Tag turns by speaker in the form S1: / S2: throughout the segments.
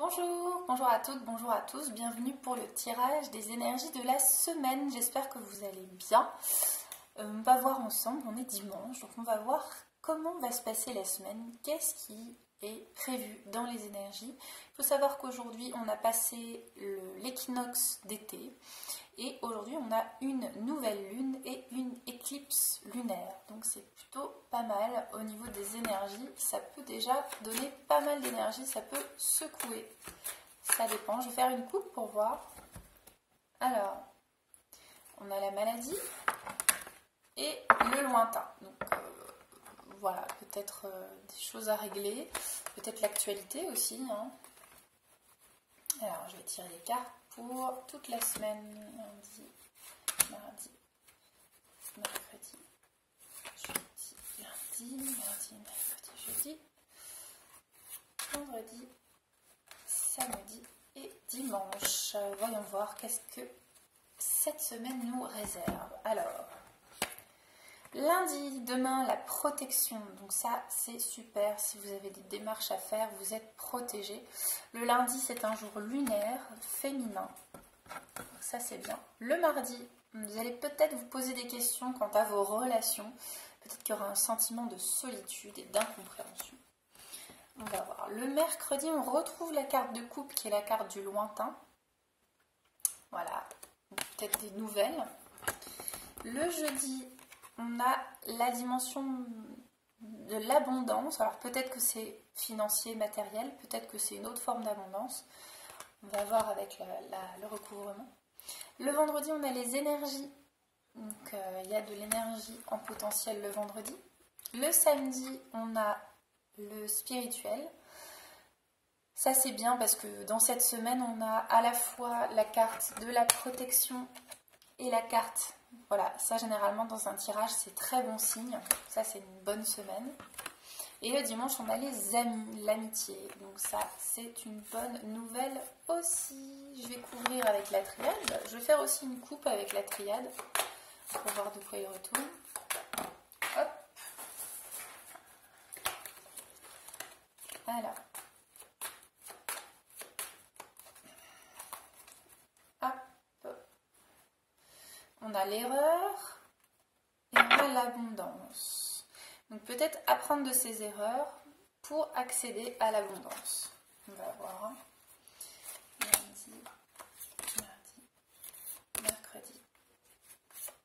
S1: Bonjour, bonjour à toutes, bonjour à tous, bienvenue pour le tirage des énergies de la semaine. J'espère que vous allez bien. On va voir ensemble, on est dimanche, donc on va voir comment va se passer la semaine, qu'est-ce qui est prévu dans les énergies. Il faut savoir qu'aujourd'hui on a passé l'équinoxe d'été et aujourd'hui on a une nouvelle lune et une éclipse lunaire. Donc c'est plutôt pas mal au niveau des énergies, ça peut déjà donner pas mal d'énergie, ça peut secouer. Ça dépend, je vais faire une coupe pour voir. Alors, on a la maladie et le lointain. Donc voilà, peut-être des choses à régler, peut-être l'actualité aussi. Alors, je vais tirer les cartes pour toute la semaine, lundi, mardi, mercredi, jeudi, lundi, mercredi, jeudi, vendredi, samedi et dimanche. Voyons voir qu'est-ce que cette semaine nous réserve. Alors, lundi, demain, la protection. Donc ça, c'est super. Si vous avez des démarches à faire, vous êtes protégé. Le lundi, c'est un jour lunaire, féminin. Donc ça, c'est bien. Le mardi, vous allez peut-être vous poser des questions quant à vos relations. Peut-être qu'il y aura un sentiment de solitude et d'incompréhension. On va voir. Le mercredi, on retrouve la carte de coupe qui est la carte du lointain. Voilà. Peut-être des nouvelles. Le jeudi, on a la dimension de l'abondance. Alors peut-être que c'est financier, matériel, peut-être que c'est une autre forme d'abondance. On va voir avec le recouvrement. Le vendredi, on a les énergies. Donc il y a de l'énergie en potentiel le vendredi. Le samedi, on a le spirituel. Ça c'est bien parce que dans cette semaine, on a à la fois la carte de la protection et la carte. Voilà, ça généralement dans un tirage, c'est très bon signe. Ça, c'est une bonne semaine. Et le dimanche, on a les amis, l'amitié. Donc ça, c'est une bonne nouvelle aussi. Je vais couvrir avec la triade. Je vais faire aussi une coupe avec la triade pour voir de quoi il retourne. Hop. Alors. On a l'erreur et on a l'abondance. Donc peut-être apprendre de ces erreurs pour accéder à l'abondance. On va voir. Lundi, mardi, mercredi,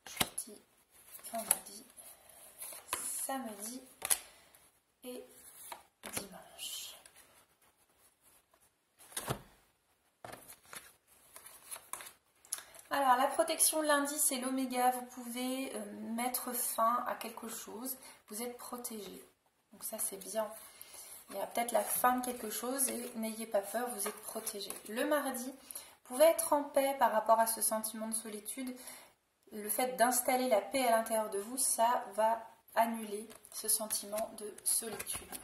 S1: jeudi, vendredi, samedi et dimanche. Alors la protection lundi, c'est l'oméga, vous pouvez mettre fin à quelque chose, vous êtes protégé. Donc ça c'est bien. Il y a peut-être la fin de quelque chose et n'ayez pas peur, vous êtes protégé. Le mardi, vous pouvez être en paix par rapport à ce sentiment de solitude. Le fait d'installer la paix à l'intérieur de vous, ça va annuler ce sentiment de solitude.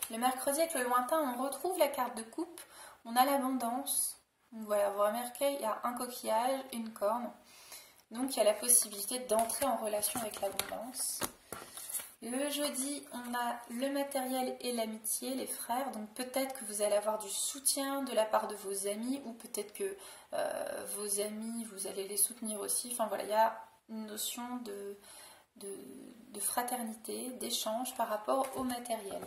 S1: Le mercredi avec le lointain, on retrouve la carte de coupe, on a l'abondance. Donc voilà, vous remarquez, il y a un coquillage, une corne. Donc il y a la possibilité d'entrer en relation avec l'abondance. Le jeudi, on a le matériel et l'amitié, les frères. Donc peut-être que vous allez avoir du soutien de la part de vos amis ou peut-être que vos amis, vous allez les soutenir aussi. Enfin voilà, il y a une notion de fraternité, d'échange par rapport au matériel.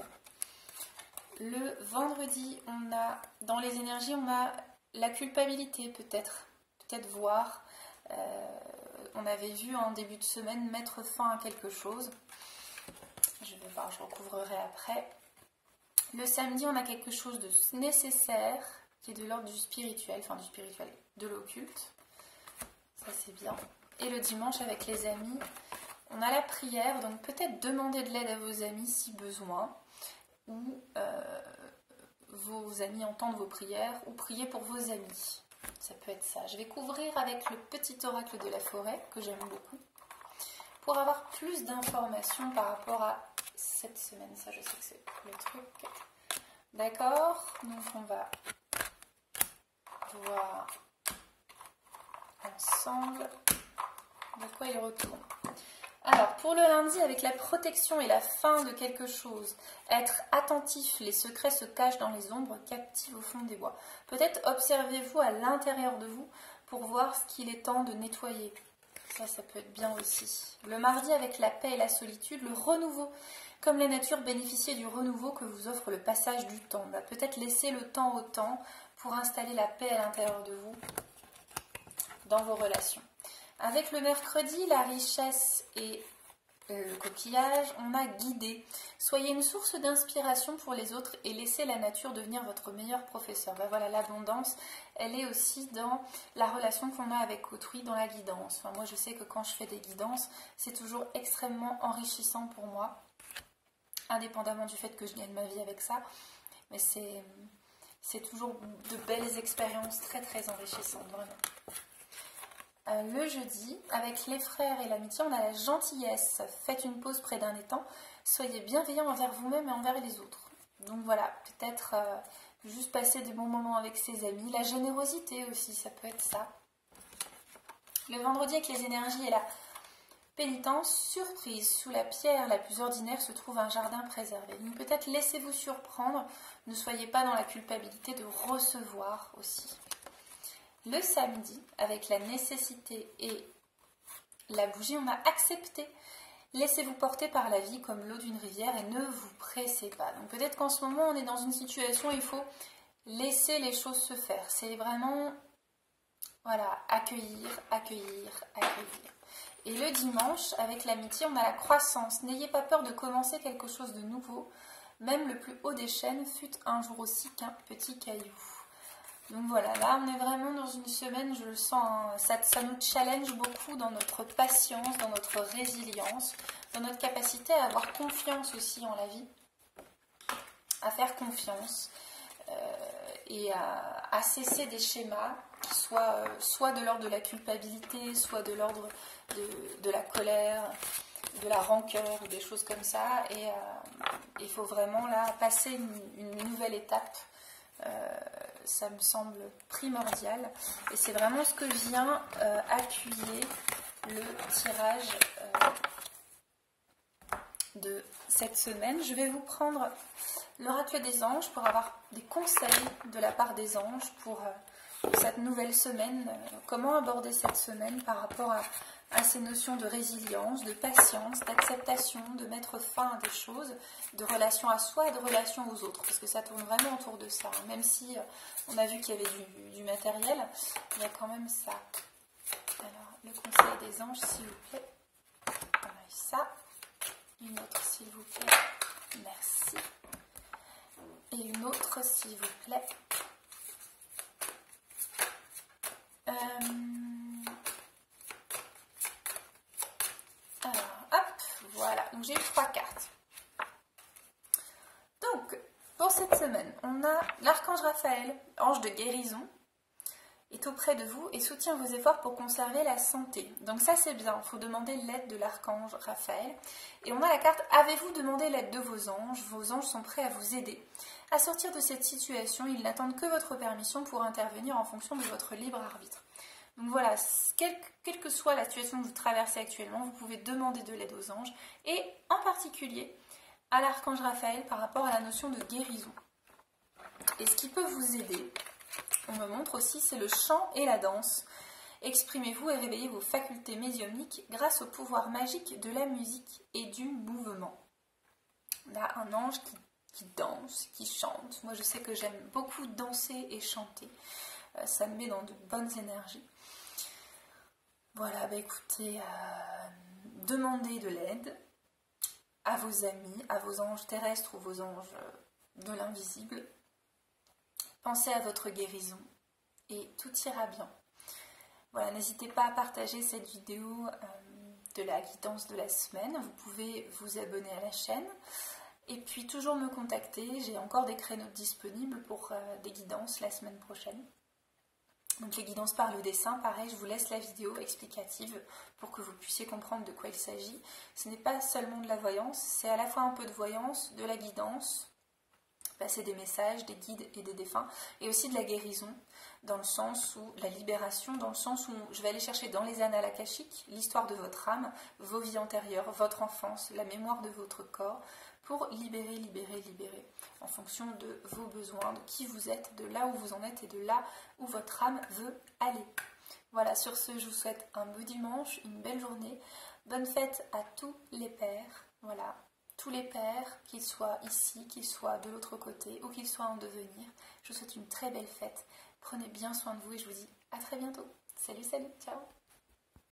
S1: Le vendredi, on a, dans les énergies, on a la culpabilité peut-être voir, on avait vu en début de semaine mettre fin à quelque chose, je vais voir, je recouvrerai après. Le samedi, on a quelque chose de nécessaire qui est de l'ordre du spirituel, de l'occulte, ça c'est bien. Et le dimanche avec les amis, on a la prière, donc peut-être demander de l'aide à vos amis si besoin, ou vos amis entendent vos prières ou prier pour vos amis. Ça peut être ça. Je vais couvrir avec le petit oracle de la forêt que j'aime beaucoup pour avoir plus d'informations par rapport à cette semaine. Ça, je sais que c'est le truc. D'accord. Donc, on va voir ensemble de quoi il retourne. Alors, pour le lundi, avec la protection et la fin de quelque chose, être attentif, les secrets se cachent dans les ombres, captifs au fond des bois. Peut-être observez-vous à l'intérieur de vous pour voir ce qu'il est temps de nettoyer. Ça peut être bien aussi. Le mardi, avec la paix et la solitude, le renouveau. Comme la nature bénéficiait du renouveau que vous offre le passage du temps. Peut-être laisser le temps au temps pour installer la paix à l'intérieur de vous, dans vos relations. Avec le mercredi, la richesse et le coquillage, on a guidé. Soyez une source d'inspiration pour les autres et laissez la nature devenir votre meilleur professeur. Voilà, l'abondance, elle est aussi dans la relation qu'on a avec autrui, dans la guidance. Moi, je sais que quand je fais des guidances, c'est toujours extrêmement enrichissant pour moi, indépendamment du fait que je gagne ma vie avec ça. Mais c'est toujours de belles expériences très très enrichissantes, vraiment. Le jeudi, avec les frères et l'amitié, on a la gentillesse. Faites une pause près d'un étang. Soyez bienveillants envers vous-même et envers les autres. Donc voilà, peut-être juste passer des bons moments avec ses amis. La générosité aussi, ça peut être ça. Le vendredi, avec les énergies et la pénitence, surprise. Sous la pierre la plus ordinaire se trouve un jardin préservé. Donc peut-être laissez-vous surprendre. Ne soyez pas dans la culpabilité de recevoir aussi. Le samedi, avec la nécessité et la bougie, on a accepté. Laissez-vous porter par la vie comme l'eau d'une rivière et ne vous pressez pas. Donc peut-être qu'en ce moment, on est dans une situation où il faut laisser les choses se faire. C'est vraiment, voilà, accueillir, accueillir, accueillir. Et le dimanche, avec l'amitié, on a la croissance. N'ayez pas peur de commencer quelque chose de nouveau. Même le plus haut des chênes fut un jour aussi qu'un petit caillou. Donc voilà, là on est vraiment dans une semaine, je le sens, hein, ça nous challenge beaucoup dans notre patience, dans notre résilience, dans notre capacité à avoir confiance aussi en la vie, à faire confiance et à cesser des schémas, soit de l'ordre de la culpabilité, soit de l'ordre de la colère, de la rancœur, ou des choses comme ça. Et il faut vraiment là passer une nouvelle étape. Ça me semble primordial et c'est vraiment ce que vient appuyer le tirage de cette semaine. Je vais vous prendre l'oracle des anges pour avoir des conseils de la part des anges pour cette nouvelle semaine, comment aborder cette semaine par rapport à ces notions de résilience, de patience, d'acceptation, de mettre fin à des choses, de relation à soi et de relation aux autres, parce que ça tourne vraiment autour de ça. Même si on a vu qu'il y avait du matériel, il y a quand même ça. Alors, le conseil des anges, s'il vous plaît. On a eu ça. Une autre, s'il vous plaît. Merci. Et une autre, s'il vous plaît. Alors, hop, voilà. Donc, j'ai eu 3 cartes. Donc, pour cette semaine, on a l'archange Raphaël, ange de guérison, est auprès de vous et soutient vos efforts pour conserver la santé. Donc ça, c'est bien. Il faut demander l'aide de l'archange Raphaël. Et on a la carte « Avez-vous demandé l'aide de vos anges ?» Vos anges sont prêts à vous aider à sortir de cette situation. Ils n'attendent que votre permission pour intervenir en fonction de votre libre arbitre. Donc voilà, quelle que soit la situation que vous traversez actuellement, vous pouvez demander de l'aide aux anges et en particulier à l'archange Raphaël par rapport à la notion de guérison. Et ce qui peut vous aider, on me montre aussi, c'est le chant et la danse. Exprimez-vous et réveillez vos facultés médiumniques grâce au pouvoir magique de la musique et du mouvement. On a un ange qui danse, qui chante. Moi, je sais que j'aime beaucoup danser et chanter. Ça me met dans de bonnes énergies. Voilà, écoutez, demandez de l'aide à vos amis, à vos anges terrestres ou vos anges de l'invisible. Pensez à votre guérison et tout ira bien. Voilà, n'hésitez pas à partager cette vidéo de la guidance de la semaine. Vous pouvez vous abonner à la chaîne et puis toujours me contacter. J'ai encore des créneaux disponibles pour des guidances la semaine prochaine. Donc les guidances par le dessin, pareil, je vous laisse la vidéo explicative pour que vous puissiez comprendre de quoi il s'agit. Ce n'est pas seulement de la voyance, c'est à la fois un peu de voyance, de la guidance, passer des messages, des guides et des défunts, et aussi de la guérison, dans le sens où, la libération, dans le sens où je vais aller chercher dans les annales akashiques l'histoire de votre âme, vos vies antérieures, votre enfance, la mémoire de votre corps, pour libérer, en fonction de vos besoins, de qui vous êtes, de là où vous en êtes et de là où votre âme veut aller. Voilà, sur ce, je vous souhaite un beau dimanche, une belle journée, bonne fête à tous les pères, voilà, tous les pères, qu'ils soient ici, qu'ils soient de l'autre côté ou qu'ils soient en devenir. Je vous souhaite une très belle fête. Prenez bien soin de vous et je vous dis à très bientôt. Salut, ciao!